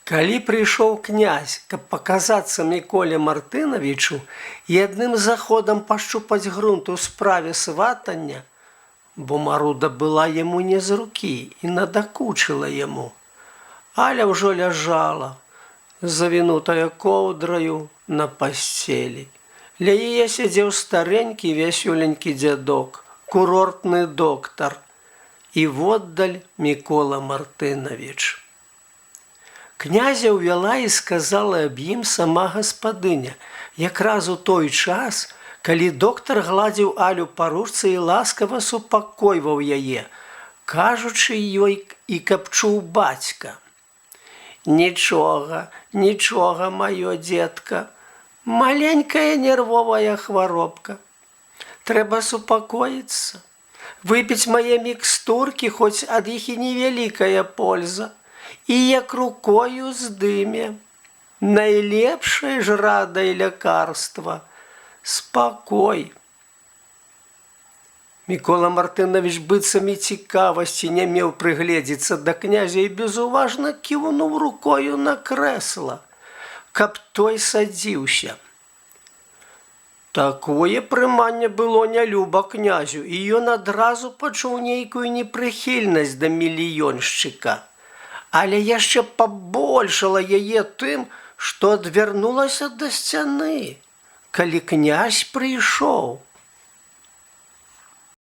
Калі прыйшоў князь, каб паказацца Міколе Мартынавічу і адным заходам пашчупаць грунт у справе сватання, бо Маруда была яму не з рукі і надакучыла яму. Аля ўжо ляжала, завінутая коўдраю на пасцелі. Ля яе сядзеў старэнькі вясёленькі дзядок, курортны доктар, і воддаль Мікола Мартынавіч. Князя ўвяла і сказала аб ім сама гаспадыня, якраз у той час, калі доктар гладзіў Алю па ручцы і ласкава супакойваў яе, кажучы ёй і каб чуў бацька. «Нічога, нічога, маё дзетка, маленькая нервовая хваробка. Трэба супакоіцца, выпіць мае мікстуркі, хоць ад іх і невялікая польза, і як рукою здыме. Найлепшае ж радае лякарства – спакой». Мікола Мартынавіч быццам і цікавасці не меў прыгледзецца да князя і безуважна кіўнуў рукою на крэсла, каб той садзіўся. Такое прыманне было нялюба князю, і ён адразу пачуў нейкую непрыхільнасць да мільёншчыка. Але яшчэ пабольшала яе тым, што адвярнулася да сцяны, калі князь прыйшоў.